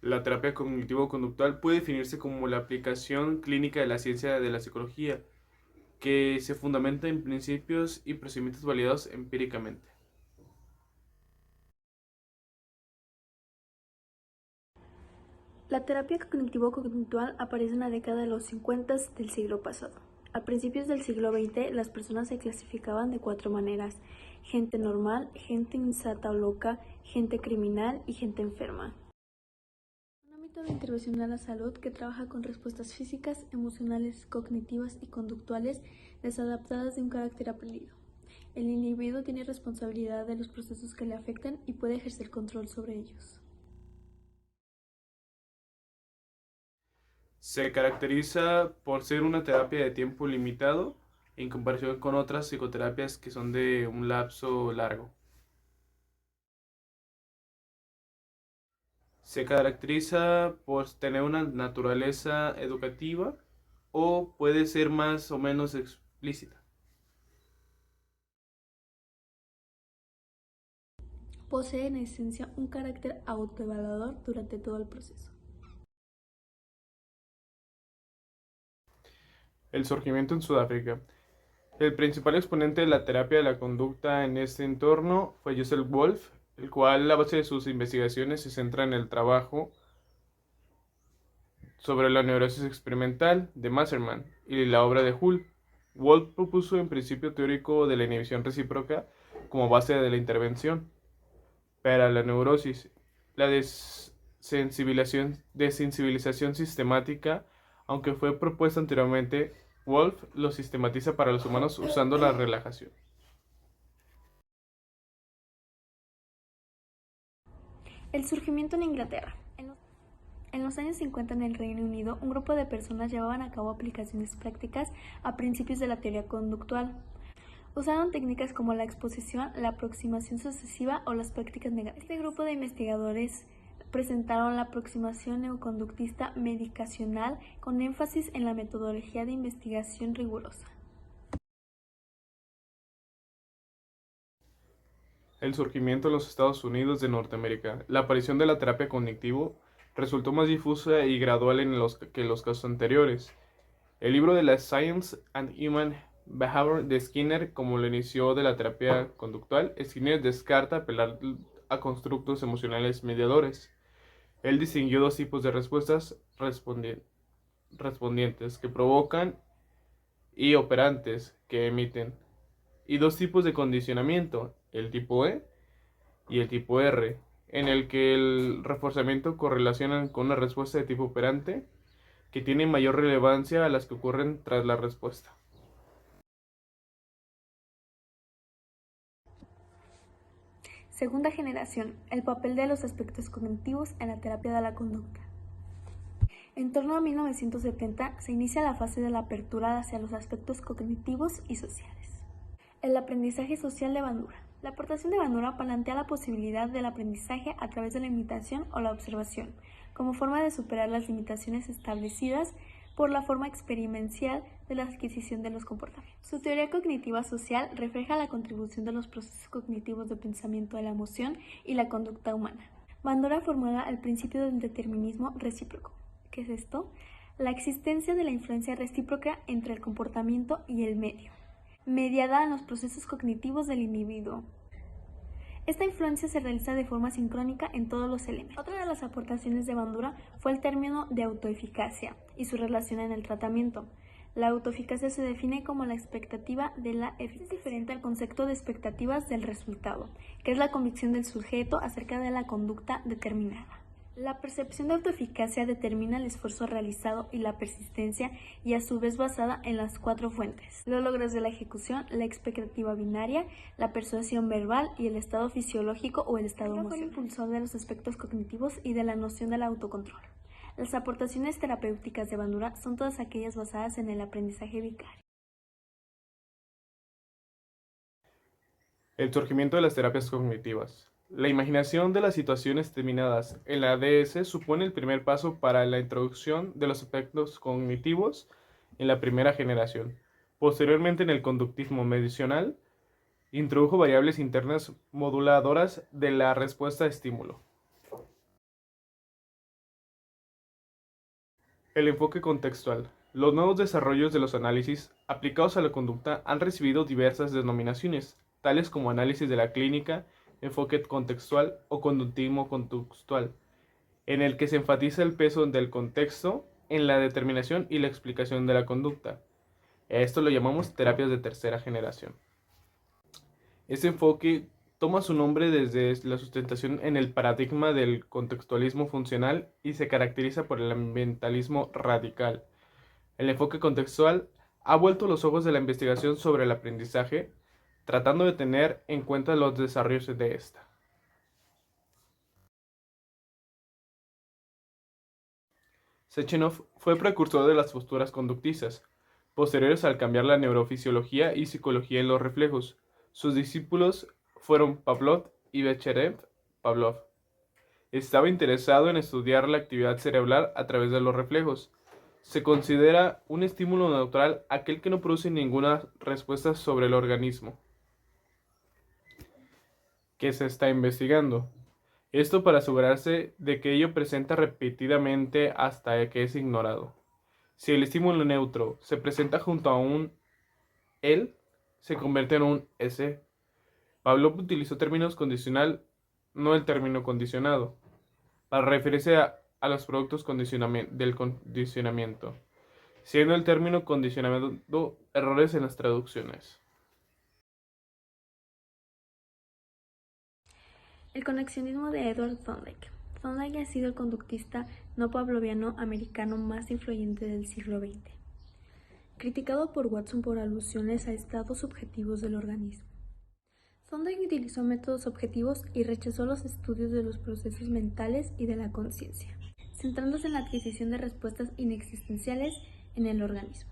La terapia cognitivo-conductual puede definirse como la aplicación clínica de la ciencia de la psicología, que se fundamenta en principios y procedimientos validados empíricamente. La terapia cognitivo-conductual aparece en la década de los 50 del siglo pasado. A principios del siglo XX, las personas se clasificaban de 4 maneras: gente normal, gente insata o loca, gente criminal y gente enferma. Un ámbito de intervención a la salud que trabaja con respuestas físicas, emocionales, cognitivas y conductuales desadaptadas de un carácter aprendido. El individuo tiene responsabilidad de los procesos que le afectan y puede ejercer control sobre ellos. Se caracteriza por ser una terapia de tiempo limitado en comparación con otras psicoterapias que son de un lapso largo. Se caracteriza por tener una naturaleza educativa o puede ser más o menos explícita. Posee en esencia un carácter autoevaluador durante todo el proceso. El surgimiento en Sudáfrica. El principal exponente de la terapia de la conducta en este entorno fue Joseph Wolff, el cual la base de sus investigaciones se centra en el trabajo sobre la neurosis experimental de Masterman y la obra de Hull. Wolff propuso un principio teórico de la inhibición recíproca como base de la intervención. Para la neurosis, la desensibilización sistemática, aunque fue propuesta anteriormente, Wolff lo sistematiza para los humanos usando la relajación. El surgimiento en Inglaterra. En los años 50 en el Reino Unido, un grupo de personas llevaban a cabo aplicaciones prácticas a principios de la teoría conductual. Usaron técnicas como la exposición, la aproximación sucesiva o las prácticas negativas. Este grupo de investigadores presentaron la aproximación neoconductista medicacional con énfasis en la metodología de investigación rigurosa. El surgimiento en los Estados Unidos de Norteamérica. La aparición de la terapia cognitivo resultó más difusa y gradual que los casos anteriores. El libro de la Science and Human Behavior de Skinner, como lo inició de la terapia conductual, Skinner descarta apelar a constructos emocionales mediadores. Él distinguió dos tipos de respuestas respondientes que provocan y operantes que emiten, y dos tipos de condicionamiento, el tipo E y el tipo R, en el que el reforzamiento correlaciona con una respuesta de tipo operante que tiene mayor relevancia a las que ocurren tras la respuesta. Segunda generación. El papel de los aspectos cognitivos en la terapia de la conducta. En torno a 1970 se inicia la fase de la apertura hacia los aspectos cognitivos y sociales. El aprendizaje social de Bandura. La aportación de Bandura plantea la posibilidad del aprendizaje a través de la imitación o la observación, como forma de superar las limitaciones establecidas por la forma experimental de la adquisición de los comportamientos. Su teoría cognitiva social refleja la contribución de los procesos cognitivos de pensamiento de la emoción y la conducta humana. Bandura formula el principio del determinismo recíproco. ¿Qué es esto? La existencia de la influencia recíproca entre el comportamiento y el medio, mediada en los procesos cognitivos del individuo. Esta influencia se realiza de forma sincrónica en todos los elementos. Otra de las aportaciones de Bandura fue el término de autoeficacia y su relación en el tratamiento. La autoeficacia se define como la expectativa de la eficacia. Es diferente al concepto de expectativas del resultado, que es la convicción del sujeto acerca de la conducta determinada. La percepción de autoeficacia determina el esfuerzo realizado y la persistencia, y a su vez basada en las 4 fuentes: los logros de la ejecución, la expectativa binaria, la persuasión verbal y el estado fisiológico o el estado emocional. Fue el impulsor de los aspectos cognitivos y de la noción del autocontrol. Las aportaciones terapéuticas de Bandura son todas aquellas basadas en el aprendizaje vicario. El surgimiento de las terapias cognitivas. La imaginación de las situaciones terminadas en la ADS supone el primer paso para la introducción de los aspectos cognitivos en la primera generación. Posteriormente, en el conductismo medicinal, introdujo variables internas moduladoras de la respuesta a estímulo. El enfoque contextual. Los nuevos desarrollos de los análisis aplicados a la conducta han recibido diversas denominaciones, tales como análisis de la clínica, enfoque contextual o conductismo contextual, en el que se enfatiza el peso del contexto en la determinación y la explicación de la conducta. A esto lo llamamos terapias de tercera generación. Este enfoque toma su nombre desde la sustentación en el paradigma del contextualismo funcional y se caracteriza por el ambientalismo radical. El enfoque contextual ha vuelto los ojos de la investigación sobre el aprendizaje, tratando de tener en cuenta los desarrollos de esta. Sechenov fue precursor de las posturas conductistas, posteriores al cambiar la neurofisiología y psicología en los reflejos. Sus discípulos fueron Pavlov y Becherev-Pavlov. Estaba interesado en estudiar la actividad cerebral a través de los reflejos. Se considera un estímulo neutral aquel que no produce ninguna respuesta sobre el organismo que se está investigando. Esto para asegurarse de que ello presenta repetidamente hasta que es ignorado. Si el estímulo neutro se presenta junto a un él, se convierte en un ese. Pavlov utilizó términos condicional, no el término condicionado, para referirse a los productos del condicionamiento, siendo el término condicionamiento errores en las traducciones. El conexionismo de Edward Thorndike. Thorndike ha sido el conductista no pavloviano americano más influyente del siglo XX, criticado por Watson por alusiones a estados subjetivos del organismo. Thorndike utilizó métodos objetivos y rechazó los estudios de los procesos mentales y de la conciencia, centrándose en la adquisición de respuestas inexistenciales en el organismo.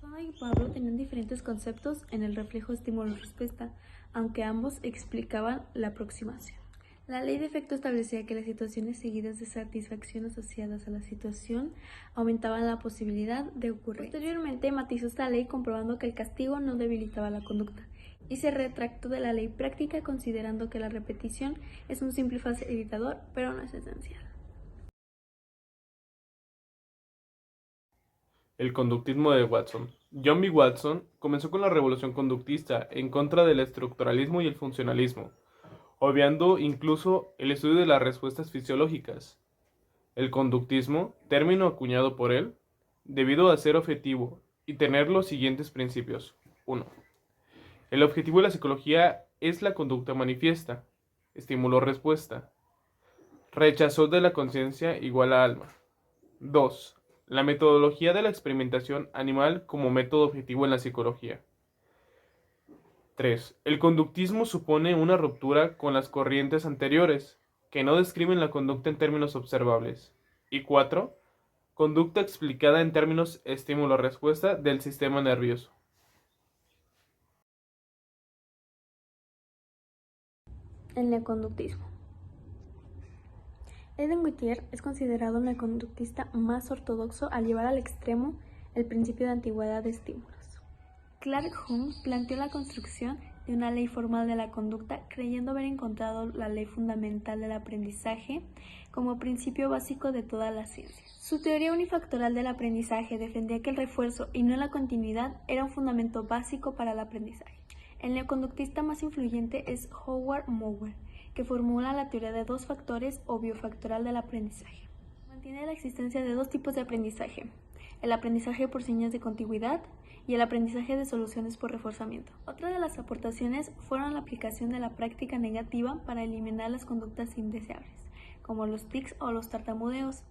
Thorndike y Pavlov tenían diferentes conceptos en el reflejo estímulo-respuesta, aunque ambos explicaban la aproximación. La ley de efecto establecía que las situaciones seguidas de satisfacción asociadas a la situación aumentaban la posibilidad de ocurrir. Posteriormente matizó esta ley comprobando que el castigo no debilitaba la conducta, y se retractó de la ley práctica considerando que la repetición es un simple facilitador, pero no es esencial. El conductismo de Watson. John B. Watson comenzó con la revolución conductista en contra del estructuralismo y el funcionalismo, obviando incluso el estudio de las respuestas fisiológicas. El conductismo, término acuñado por él, debido a ser objetivo y tener los siguientes principios. 1. El objetivo de la psicología es la conducta manifiesta, estímulo-respuesta. Rechazo de la conciencia igual a alma. 2. La metodología de la experimentación animal como método objetivo en la psicología. 3. El conductismo supone una ruptura con las corrientes anteriores, que no describen la conducta en términos observables. Y 4. Conducta explicada en términos estímulo-respuesta del sistema nervioso. El neoconductismo. Eden Whittier es considerado el neoconductista más ortodoxo al llevar al extremo el principio de antigüedad de estímulos. Clark Hume planteó la construcción de una ley formal de la conducta, creyendo haber encontrado la ley fundamental del aprendizaje como principio básico de toda la ciencia. Su teoría unifactorial del aprendizaje defendía que el refuerzo y no la continuidad era un fundamento básico para el aprendizaje. El neoconductista más influyente es Howard Mower, que formula la teoría de dos factores o biofactorial del aprendizaje. Mantiene la existencia de dos tipos de aprendizaje: el aprendizaje por señas de contigüidad y el aprendizaje de soluciones por reforzamiento. Otra de las aportaciones fueron la aplicación de la práctica negativa para eliminar las conductas indeseables, como los tics o los tartamudeos,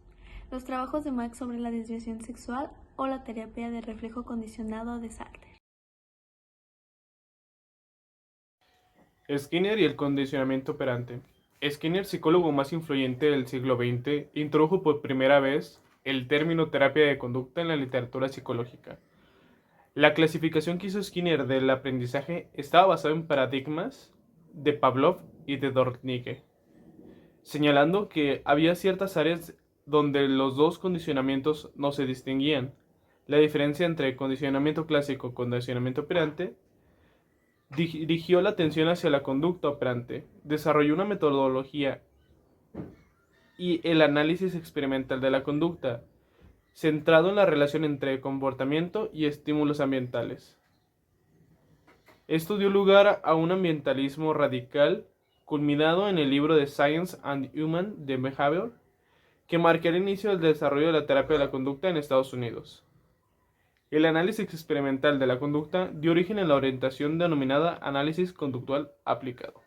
los trabajos de Max sobre la desviación sexual o la terapia de reflejo condicionado de Salter. Skinner y el condicionamiento operante. Skinner, psicólogo más influyente del siglo XX, introdujo por primera vez el término terapia de conducta en la literatura psicológica. La clasificación que hizo Skinner del aprendizaje estaba basada en paradigmas de Pavlov y de Thorndike, señalando que había ciertas áreas donde los dos condicionamientos no se distinguían. La diferencia entre condicionamiento clásico y condicionamiento operante dirigió la atención hacia la conducta operante, desarrolló una metodología y el análisis experimental de la conducta, centrado en la relación entre comportamiento y estímulos ambientales. Esto dio lugar a un ambientalismo radical, culminado en el libro de Science and Human Behavior, que marcó el inicio del desarrollo de la terapia de la conducta en Estados Unidos. El análisis experimental de la conducta dio origen a la orientación denominada análisis conductual aplicado.